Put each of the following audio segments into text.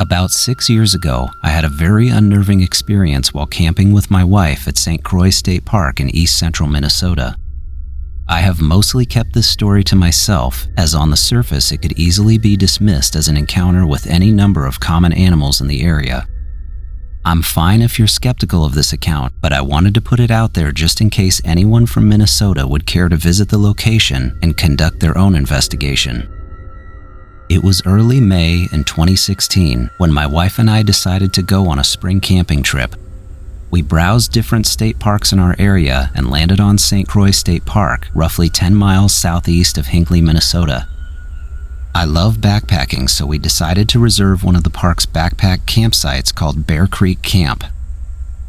About 6 years ago, I had a very unnerving experience while camping with my wife at Saint Croix State Park in east central Minnesota. I have mostly kept this story to myself, as on the surface it could easily be dismissed as an encounter with any number of common animals in the area. I'm fine if you're skeptical of this account, but I wanted to put it out there just in case anyone from Minnesota would care to visit the location and conduct their own investigation. It was early May in 2016 when my wife and I decided to go on a spring camping trip. We browsed different state parks in our area and landed on Saint Croix State Park, roughly 10 miles southeast of Hinckley, Minnesota. I love backpacking, so we decided to reserve one of the park's backpack campsites called Bear Creek Camp.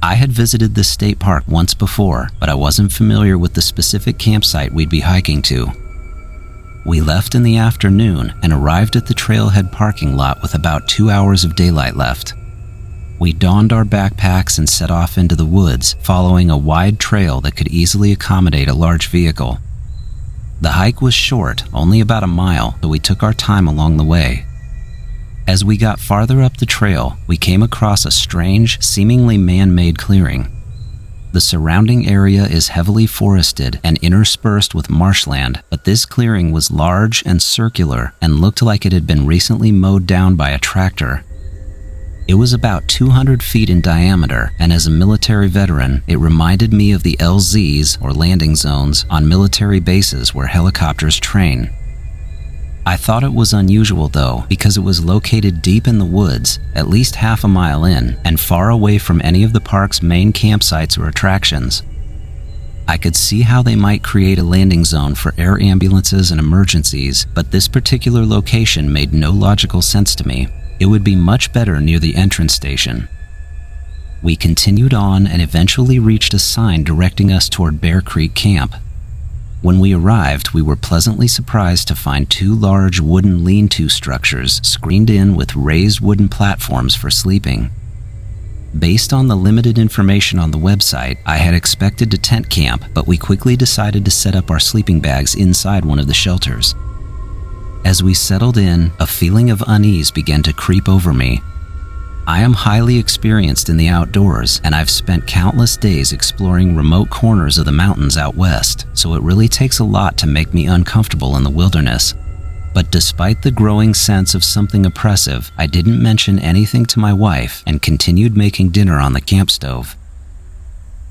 I had visited this state park once before, but I wasn't familiar with the specific campsite we'd be hiking to. We left in the afternoon and arrived at the trailhead parking lot with about 2 hours of daylight left. We donned our backpacks and set off into the woods, following a wide trail that could easily accommodate a large vehicle. The hike was short, only about a mile, so we took our time along the way. As we got farther up the trail, we came across a strange, seemingly man-made clearing. The surrounding area is heavily forested and interspersed with marshland, but this clearing was large and circular and looked like it had been recently mowed down by a tractor. It was about 200 feet in diameter, and as a military veteran, it reminded me of the LZs, or landing zones, on military bases where helicopters train. I thought it was unusual though, because it was located deep in the woods, at least half a mile in, and far away from any of the park's main campsites or attractions. I could see how they might create a landing zone for air ambulances and emergencies, but this particular location made no logical sense to me. It would be much better near the entrance station. We continued on and eventually reached a sign directing us toward Bear Creek Camp. When we arrived, we were pleasantly surprised to find 2 large wooden lean-to structures screened in with raised wooden platforms for sleeping. Based on the limited information on the website, I had expected to tent camp, but we quickly decided to set up our sleeping bags inside one of the shelters. As we settled in, a feeling of unease began to creep over me. I am highly experienced in the outdoors, and I've spent countless days exploring remote corners of the mountains out west, so it really takes a lot to make me uncomfortable in the wilderness. But despite the growing sense of something oppressive, I didn't mention anything to my wife and continued making dinner on the camp stove.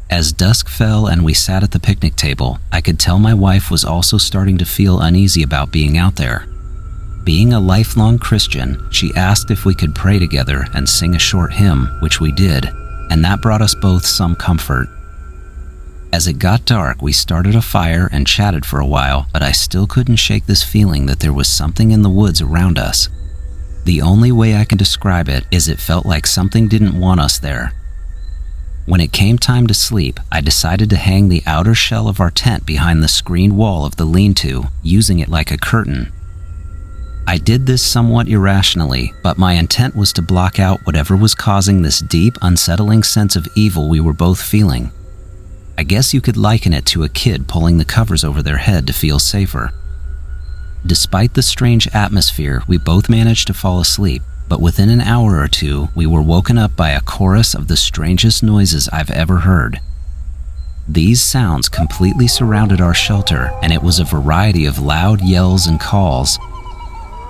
As dusk fell and we sat at the picnic table, I could tell my wife was also starting to feel uneasy about being out there. Being a lifelong Christian, she asked if we could pray together and sing a short hymn, which we did, and that brought us both some comfort. As it got dark, we started a fire and chatted for a while, but I still couldn't shake this feeling that there was something in the woods around us. The only way I can describe it is it felt like something didn't want us there. When it came time to sleep, I decided to hang the outer shell of our tent behind the screened wall of the lean-to, using it like a curtain. I did this somewhat irrationally, but my intent was to block out whatever was causing this deep, unsettling sense of evil we were both feeling. I guess you could liken it to a kid pulling the covers over their head to feel safer. Despite the strange atmosphere, we both managed to fall asleep, but within an hour or two, we were woken up by a chorus of the strangest noises I've ever heard. These sounds completely surrounded our shelter, and it was a variety of loud yells and calls.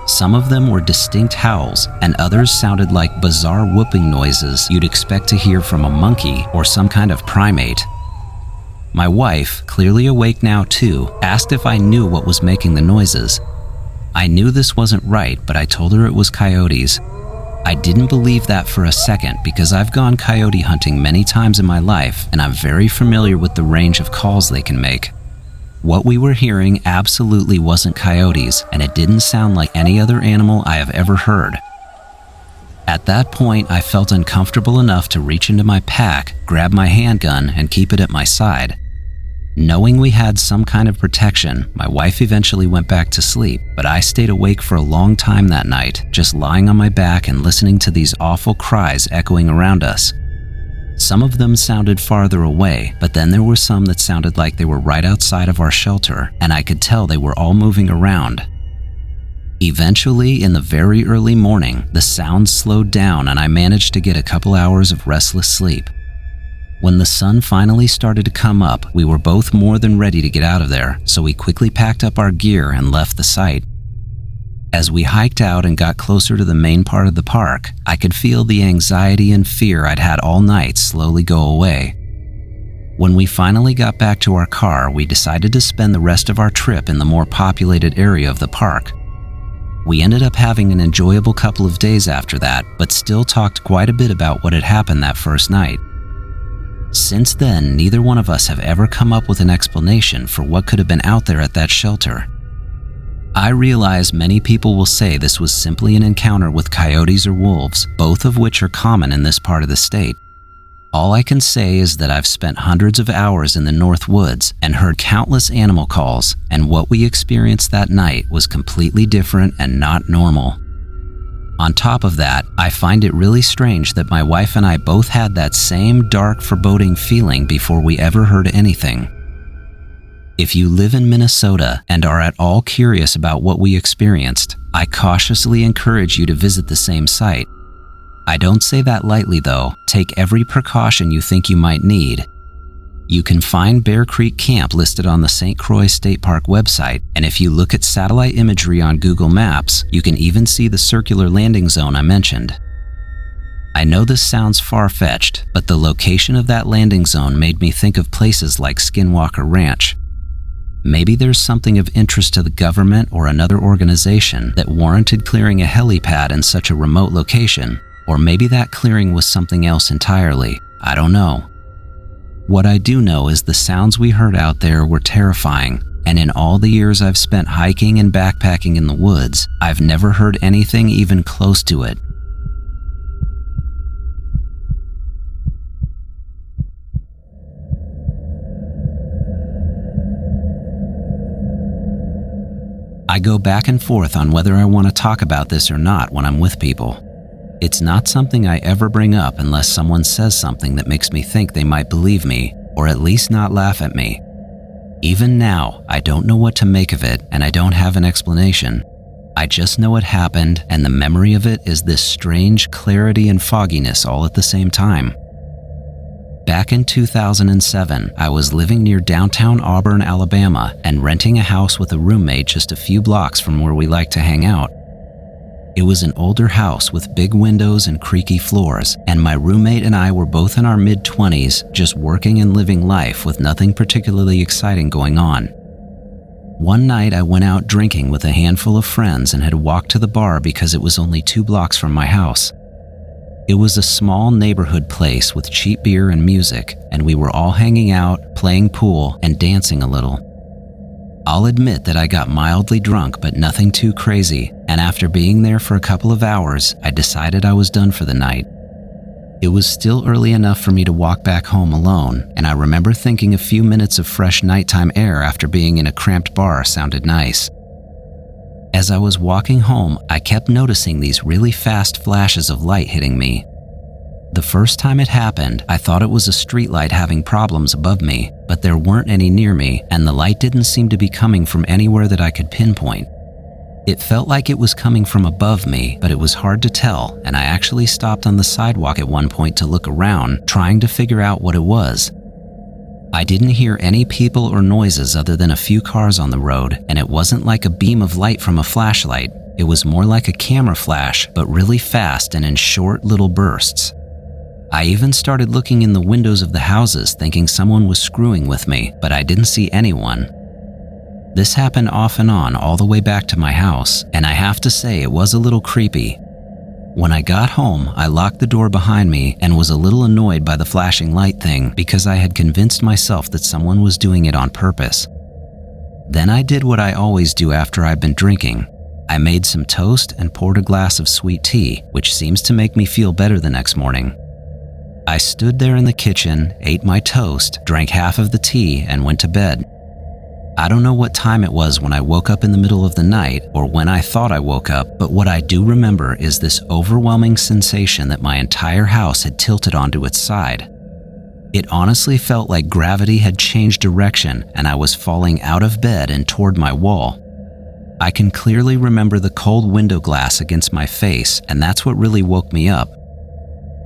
Some of them were distinct howls, and others sounded like bizarre whooping noises you'd expect to hear from a monkey or some kind of primate. My wife, clearly awake now too, asked if I knew what was making the noises. I knew this wasn't right, but I told her it was coyotes. I didn't believe that for a second because I've gone coyote hunting many times in my life, and I'm very familiar with the range of calls they can make. What we were hearing absolutely wasn't coyotes, and it didn't sound like any other animal I have ever heard. At that point, I felt uncomfortable enough to reach into my pack, grab my handgun, and keep it at my side. Knowing we had some kind of protection, my wife eventually went back to sleep, but I stayed awake for a long time that night, just lying on my back and listening to these awful cries echoing around us. Some of them sounded farther away, but then there were some that sounded like they were right outside of our shelter, and I could tell they were all moving around. Eventually, in the very early morning, the sounds slowed down and I managed to get a couple hours of restless sleep. When the sun finally started to come up, we were both more than ready to get out of there, so we quickly packed up our gear and left the site. As we hiked out and got closer to the main part of the park, I could feel the anxiety and fear I'd had all night slowly go away. When we finally got back to our car, we decided to spend the rest of our trip in the more populated area of the park. We ended up having an enjoyable couple of days after that, but still talked quite a bit about what had happened that first night. Since then, neither one of us have ever come up with an explanation for what could have been out there at that shelter. I realize many people will say this was simply an encounter with coyotes or wolves, both of which are common in this part of the state. All I can say is that I've spent hundreds of hours in the North Woods and heard countless animal calls, and what we experienced that night was completely different and not normal. On top of that, I find it really strange that my wife and I both had that same dark, foreboding feeling before we ever heard anything. If you live in Minnesota and are at all curious about what we experienced, I cautiously encourage you to visit the same site. I don't say that lightly though. Take every precaution you think you might need. You can find Bear Creek Camp listed on the Saint Croix State Park website, and if you look at satellite imagery on Google Maps, you can even see the circular landing zone I mentioned. I know this sounds far-fetched, but the location of that landing zone made me think of places like Skinwalker Ranch. Maybe there's something of interest to the government or another organization that warranted clearing a helipad in such a remote location, or maybe that clearing was something else entirely. I don't know. What I do know is the sounds we heard out there were terrifying, and in all the years I've spent hiking and backpacking in the woods, I've never heard anything even close to it. I go back and forth on whether I want to talk about this or not when I'm with people. It's not something I ever bring up unless someone says something that makes me think they might believe me, or at least not laugh at me. Even now, I don't know what to make of it, and I don't have an explanation. I just know it happened, and the memory of it is this strange clarity and fogginess all at the same time. Back in 2007, I was living near downtown Auburn, Alabama, and renting a house with a roommate just a few blocks from where we like to hang out. It was an older house with big windows and creaky floors, and my roommate and I were both in our mid-20s, just working and living life with nothing particularly exciting going on. One night I went out drinking with a handful of friends and had walked to the bar because it was only 2 blocks from my house. It was a small neighborhood place with cheap beer and music, and we were all hanging out, playing pool, and dancing a little. I'll admit that I got mildly drunk, but nothing too crazy, and after being there for a couple of hours, I decided I was done for the night. It was still early enough for me to walk back home alone, and I remember thinking a few minutes of fresh nighttime air after being in a cramped bar sounded nice. As I was walking home, I kept noticing these really fast flashes of light hitting me. The first time it happened, I thought it was a streetlight having problems above me, but there weren't any near me, and the light didn't seem to be coming from anywhere that I could pinpoint. It felt like it was coming from above me, but it was hard to tell, and I actually stopped on the sidewalk at one point to look around, trying to figure out what it was. I didn't hear any people or noises other than a few cars on the road, and it wasn't like a beam of light from a flashlight. It was more like a camera flash, but really fast and in short little bursts. I even started looking in the windows of the houses thinking someone was screwing with me, but I didn't see anyone. This happened off and on all the way back to my house, and I have to say it was a little creepy. When I got home, I locked the door behind me and was a little annoyed by the flashing light thing because I had convinced myself that someone was doing it on purpose. Then I did what I always do after I've been drinking. I made some toast and poured a glass of sweet tea, which seems to make me feel better the next morning. I stood there in the kitchen, ate my toast, drank half of the tea, and went to bed. I don't know what time it was when I woke up in the middle of the night or when I thought I woke up, but what I do remember is this overwhelming sensation that my entire house had tilted onto its side. It honestly felt like gravity had changed direction and I was falling out of bed and toward my wall. I can clearly remember the cold window glass against my face, and that's what really woke me up.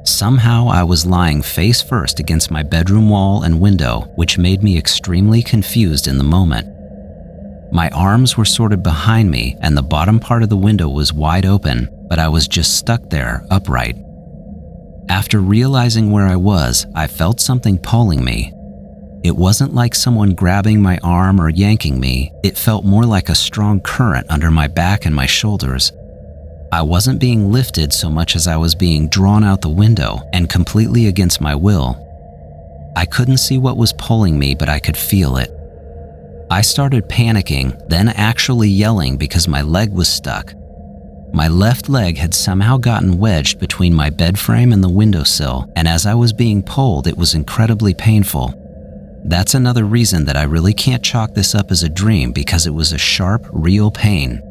Somehow I was lying face first against my bedroom wall and window, which made me extremely confused in the moment. My arms were sort of behind me and the bottom part of the window was wide open, but I was just stuck there, upright. After realizing where I was, I felt something pulling me. It wasn't like someone grabbing my arm or yanking me. It felt more like a strong current under my back and my shoulders. I wasn't being lifted so much as I was being drawn out the window and completely against my will. I couldn't see what was pulling me, but I could feel it. I started panicking, then actually yelling because my leg was stuck. My left leg had somehow gotten wedged between my bed frame and the windowsill, and as I was being pulled, it was incredibly painful. That's another reason that I really can't chalk this up as a dream, because it was a sharp, real pain.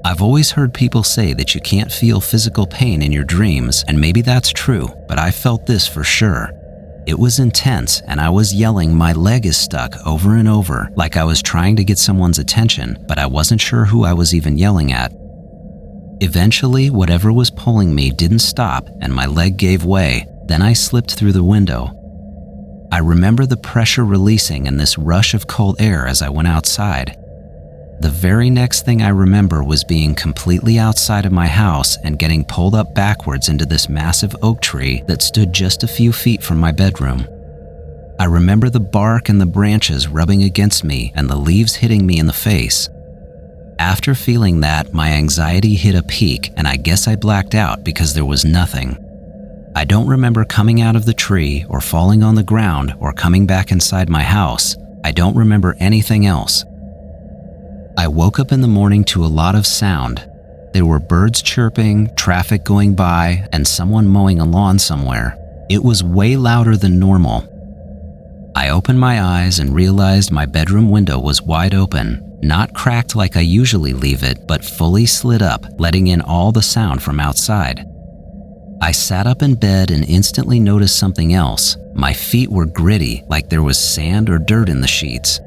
I've always heard people say that you can't feel physical pain in your dreams, and maybe that's true, but I felt this for sure. It was intense, and I was yelling, "My leg is stuck," over and over, like I was trying to get someone's attention, but I wasn't sure who I was even yelling at. Eventually, whatever was pulling me didn't stop, and my leg gave way. Then I slipped through the window. I remember the pressure releasing and this rush of cold air as I went outside. The very next thing I remember was being completely outside of my house and getting pulled up backwards into this massive oak tree that stood just a few feet from my bedroom. I remember the bark and the branches rubbing against me and the leaves hitting me in the face. After feeling that, my anxiety hit a peak, and I guess I blacked out because there was nothing. I don't remember coming out of the tree or falling on the ground or coming back inside my house. I don't remember anything else. I woke up in the morning to a lot of sound. There were birds chirping, traffic going by, and someone mowing a lawn somewhere. It was way louder than normal. I opened my eyes and realized my bedroom window was wide open, not cracked like I usually leave it, but fully slid up, letting in all the sound from outside. I sat up in bed and instantly noticed something else. My feet were gritty, like there was sand or dirt in the sheets.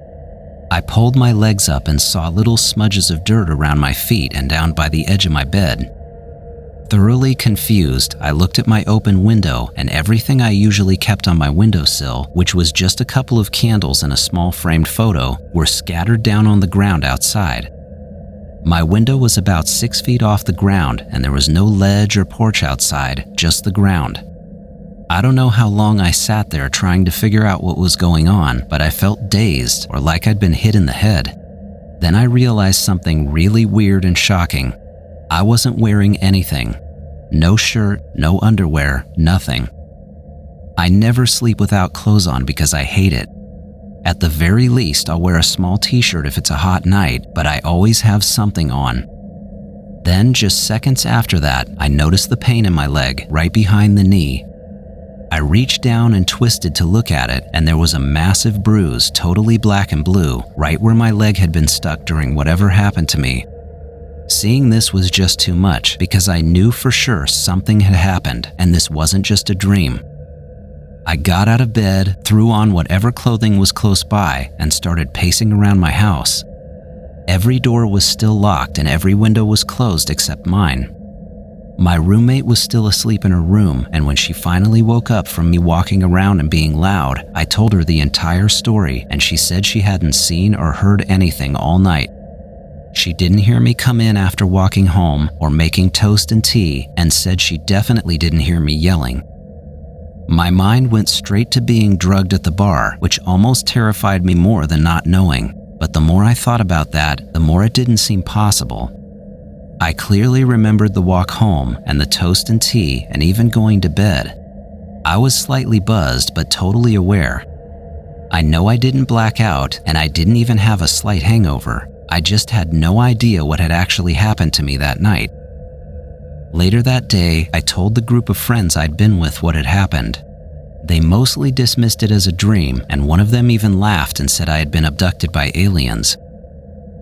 I pulled my legs up and saw little smudges of dirt around my feet and down by the edge of my bed. Thoroughly confused, I looked at my open window, and everything I usually kept on my windowsill, which was just a couple of candles and a small framed photo, were scattered down on the ground outside. My window was about 6 feet off the ground, and there was no ledge or porch outside, just the ground. I don't know how long I sat there trying to figure out what was going on, but I felt dazed or like I'd been hit in the head. Then I realized something really weird and shocking. I wasn't wearing anything. No shirt, no underwear, nothing. I never sleep without clothes on because I hate it. At the very least, I'll wear a small t-shirt if it's a hot night, but I always have something on. Then, just seconds after that, I noticed the pain in my leg, right behind the knee. I reached down and twisted to look at it, and there was a massive bruise, totally black and blue, right where my leg had been stuck during whatever happened to me. Seeing this was just too much, because I knew for sure something had happened, and this wasn't just a dream. I got out of bed, threw on whatever clothing was close by, and started pacing around my house. Every door was still locked and every window was closed except mine. My roommate was still asleep in her room, and when she finally woke up from me walking around and being loud, I told her the entire story, and she said she hadn't seen or heard anything all night. She didn't hear me come in after walking home or making toast and tea, and said she definitely didn't hear me yelling. My mind went straight to being drugged at the bar, which almost terrified me more than not knowing, but the more I thought about that, the more it didn't seem possible. I clearly remembered the walk home and the toast and tea and even going to bed. I was slightly buzzed but totally aware. I know I didn't black out, and I didn't even have a slight hangover. I just had no idea what had actually happened to me that night. Later that day, I told the group of friends I'd been with what had happened. They mostly dismissed it as a dream, and one of them even laughed and said I had been abducted by aliens.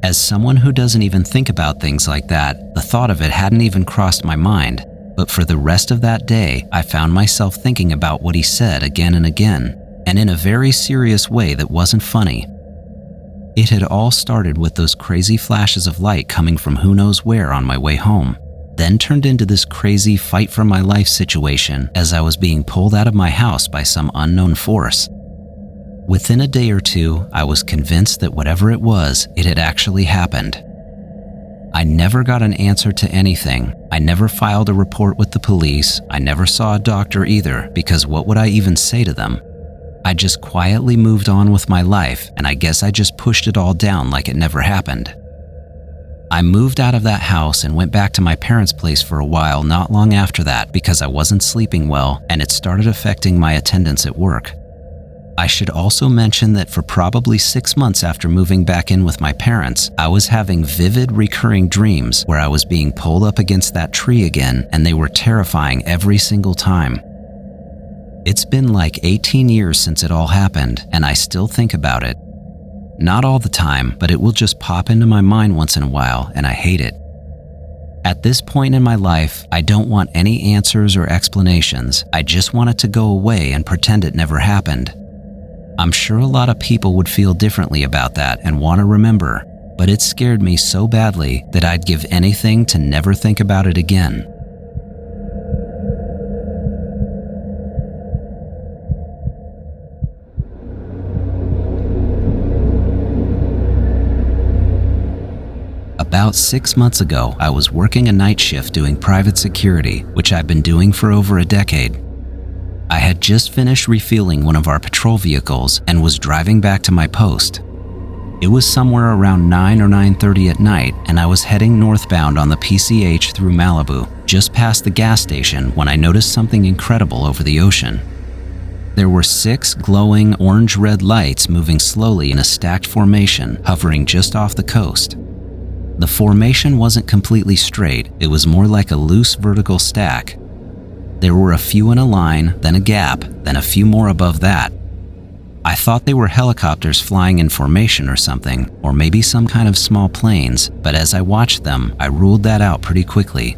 As someone who doesn't even think about things like that, the thought of it hadn't even crossed my mind, but for the rest of that day, I found myself thinking about what he said again and again, and in a very serious way that wasn't funny. It had all started with those crazy flashes of light coming from who knows where on my way home, then turned into this crazy fight for my life situation as I was being pulled out of my house by some unknown force. Within a day or two, I was convinced that whatever it was, it had actually happened. I never got an answer to anything. I never filed a report with the police. I never saw a doctor either, because what would I even say to them? I just quietly moved on with my life, and I guess I just pushed it all down like it never happened. I moved out of that house and went back to my parents' place for a while not long after that because I wasn't sleeping well and it started affecting my attendance at work. I should also mention that for probably 6 months after moving back in with my parents, I was having vivid recurring dreams where I was being pulled up against that tree again, and they were terrifying every single time. It's been like 18 years since it all happened, and I still think about it. Not all the time, but it will just pop into my mind once in a while, and I hate it. At this point in my life, I don't want any answers or explanations. I just want it to go away and pretend it never happened. I'm sure a lot of people would feel differently about that and want to remember, but it scared me so badly that I'd give anything to never think about it again. About 6 months ago, I was working a night shift doing private security, which I've been doing for over a decade. I had just finished refueling one of our patrol vehicles and was driving back to my post. It was somewhere around 9 or 9:30 at night, and I was heading northbound on the PCH through Malibu, just past the gas station, when I noticed something incredible over the ocean. There were 6 glowing orange-red lights moving slowly in a stacked formation, hovering just off the coast. The formation wasn't completely straight, it was more like a loose vertical stack. There were a few in a line, then a gap, then a few more above that. I thought they were helicopters flying in formation or something, or maybe some kind of small planes, but as I watched them, I ruled that out pretty quickly.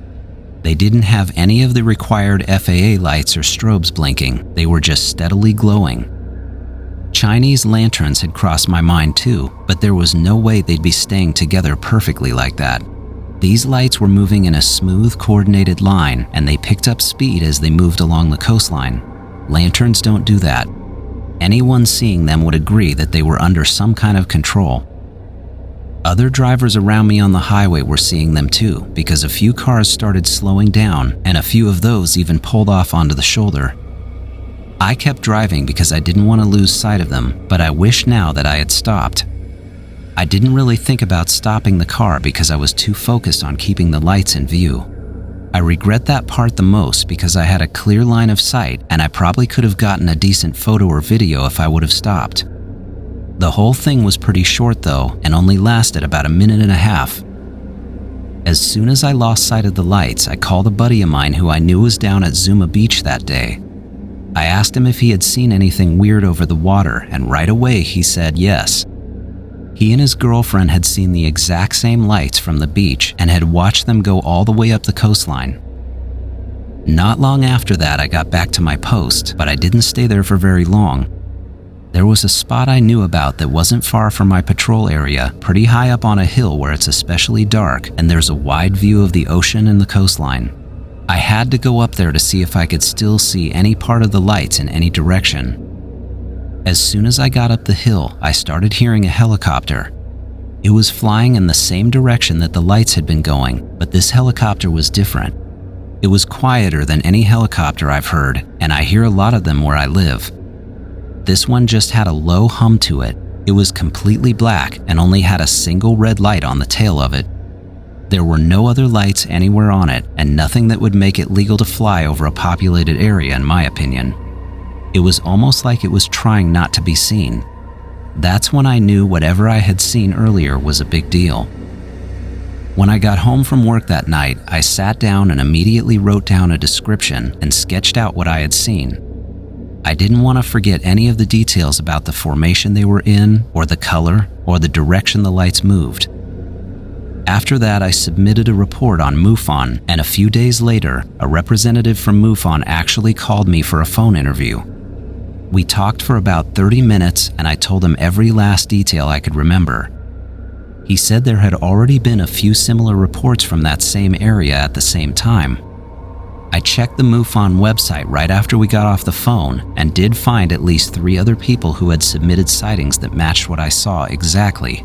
They didn't have any of the required FAA lights or strobes blinking, they were just steadily glowing. Chinese lanterns had crossed my mind too, but there was no way they'd be staying together perfectly like that. These lights were moving in a smooth, coordinated line, and they picked up speed as they moved along the coastline. Lanterns don't do that. Anyone seeing them would agree that they were under some kind of control. Other drivers around me on the highway were seeing them too, because a few cars started slowing down, and a few of those even pulled off onto the shoulder. I kept driving because I didn't want to lose sight of them, but I wish now that I had stopped. I didn't really think about stopping the car because I was too focused on keeping the lights in view. I regret that part the most because I had a clear line of sight and I probably could have gotten a decent photo or video if I would have stopped. The whole thing was pretty short though, and only lasted about a minute and a half. As soon as I lost sight of the lights, I called a buddy of mine who I knew was down at Zuma Beach that day. I asked him if he had seen anything weird over the water, and right away he said yes. He and his girlfriend had seen the exact same lights from the beach and had watched them go all the way up the coastline. Not long after that, I got back to my post, but I didn't stay there for very long. There was a spot I knew about that wasn't far from my patrol area, pretty high up on a hill where it's especially dark and there's a wide view of the ocean and the coastline. I had to go up there to see if I could still see any part of the lights in any direction. As soon as I got up the hill, I started hearing a helicopter. It was flying in the same direction that the lights had been going, but this helicopter was different. It was quieter than any helicopter I've heard, and I hear a lot of them where I live. This one just had a low hum to it. It was completely black and only had a single red light on the tail of it. There were no other lights anywhere on it, and nothing that would make it legal to fly over a populated area, in my opinion. It was almost like it was trying not to be seen. That's when I knew whatever I had seen earlier was a big deal. When I got home from work that night, I sat down and immediately wrote down a description and sketched out what I had seen. I didn't want to forget any of the details about the formation they were in, or the color, or the direction the lights moved. After that, I submitted a report on MUFON, and a few days later, a representative from MUFON actually called me for a phone interview. We talked for about 30 minutes and I told him every last detail I could remember. He said there had already been a few similar reports from that same area at the same time. I checked the MUFON website right after we got off the phone and did find at least 3 other people who had submitted sightings that matched what I saw exactly.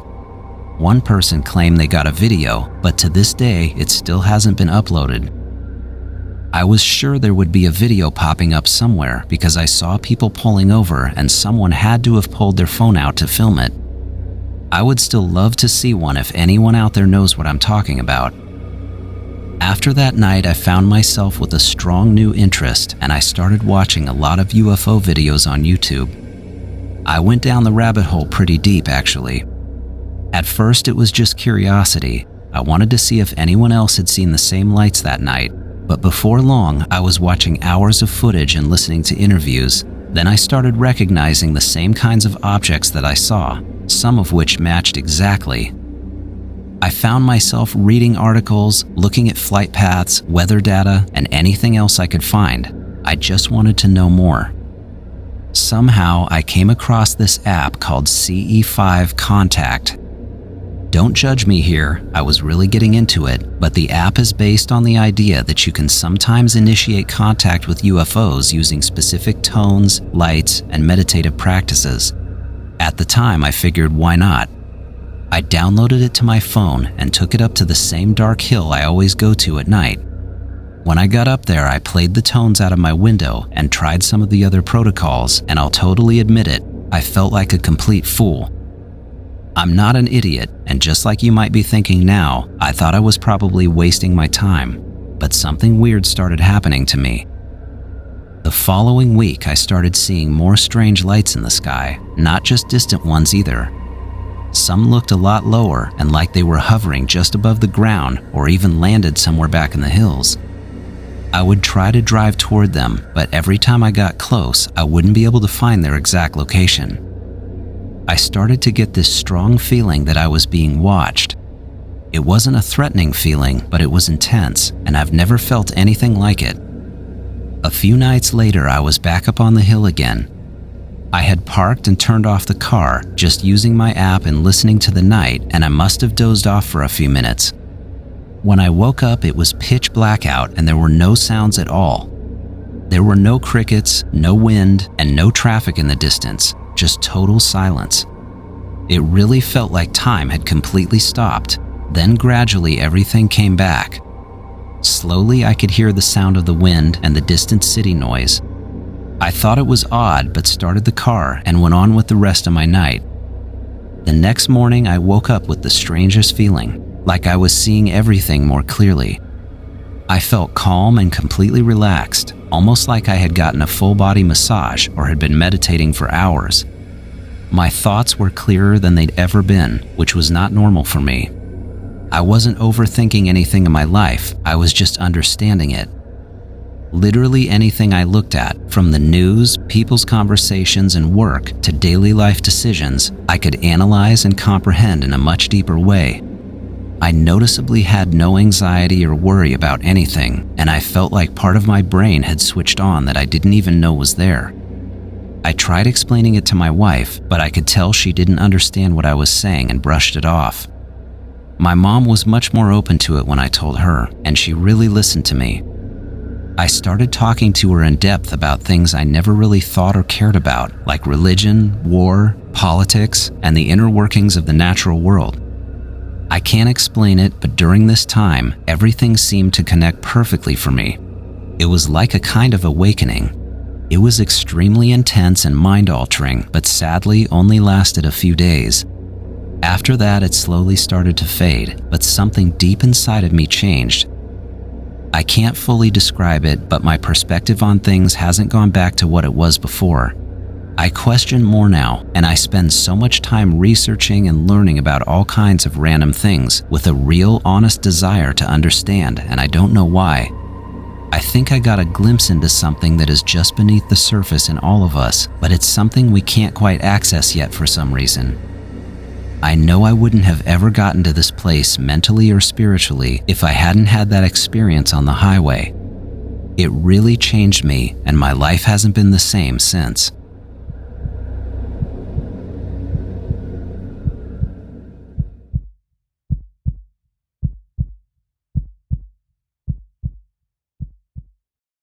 One person claimed they got a video, but to this day it still hasn't been uploaded. I was sure there would be a video popping up somewhere because I saw people pulling over and someone had to have pulled their phone out to film it. I would still love to see one if anyone out there knows what I'm talking about. After that night, I found myself with a strong new interest and I started watching a lot of UFO videos on YouTube. I went down the rabbit hole pretty deep, actually. At first, it was just curiosity. I wanted to see if anyone else had seen the same lights that night, but before long, I was watching hours of footage and listening to interviews. Then I started recognizing the same kinds of objects that I saw, some of which matched exactly. I found myself reading articles, looking at flight paths, weather data, and anything else I could find. I just wanted to know more. Somehow, I came across this app called CE5 Contact. Don't judge me here, I was really getting into it, but the app is based on the idea that you can sometimes initiate contact with UFOs using specific tones, lights, and meditative practices. At the time, I figured, why not? I downloaded it to my phone and took it up to the same dark hill I always go to at night. When I got up there, I played the tones out of my window and tried some of the other protocols, and I'll totally admit it, I felt like a complete fool. I'm not an idiot, and just like you might be thinking now, I thought I was probably wasting my time, but something weird started happening to me. The following week, I started seeing more strange lights in the sky, not just distant ones either. Some looked a lot lower and like they were hovering just above the ground or even landed somewhere back in the hills. I would try to drive toward them, but every time I got close, I wouldn't be able to find their exact location. I started to get this strong feeling that I was being watched. It wasn't a threatening feeling, but it was intense, and I've never felt anything like it. A few nights later, I was back up on the hill again. I had parked and turned off the car, just using my app and listening to the night, and I must have dozed off for a few minutes. When I woke up, it was pitch black out and there were no sounds at all. There were no crickets, no wind, and no traffic in the distance, just total silence. It really felt like time had completely stopped. Then gradually everything came back. Slowly I could hear the sound of the wind and the distant city noise. I thought it was odd, but started the car and went on with the rest of my night. The next morning, I woke up with the strangest feeling, like I was seeing everything more clearly. I felt calm and completely relaxed, almost like I had gotten a full-body massage or had been meditating for hours. My thoughts were clearer than they'd ever been, which was not normal for me. I wasn't overthinking anything in my life, I was just understanding it. Literally anything I looked at, from the news, people's conversations, and work to daily life decisions, I could analyze and comprehend in a much deeper way. I noticeably had no anxiety or worry about anything, and I felt like part of my brain had switched on that I didn't even know was there. I tried explaining it to my wife, but I could tell she didn't understand what I was saying and brushed it off. My mom was much more open to it when I told her, and she really listened to me. I started talking to her in depth about things I never really thought or cared about, like religion, war, politics, and the inner workings of the natural world. I can't explain it, but during this time, everything seemed to connect perfectly for me. It was like a kind of awakening. It was extremely intense and mind-altering, but sadly only lasted a few days. After that, it slowly started to fade, but something deep inside of me changed. I can't fully describe it, but my perspective on things hasn't gone back to what it was before. I question more now, and I spend so much time researching and learning about all kinds of random things with a real, honest desire to understand, and I don't know why. I think I got a glimpse into something that is just beneath the surface in all of us, but it's something we can't quite access yet for some reason. I know I wouldn't have ever gotten to this place mentally or spiritually if I hadn't had that experience on the highway. It really changed me, and my life hasn't been the same since.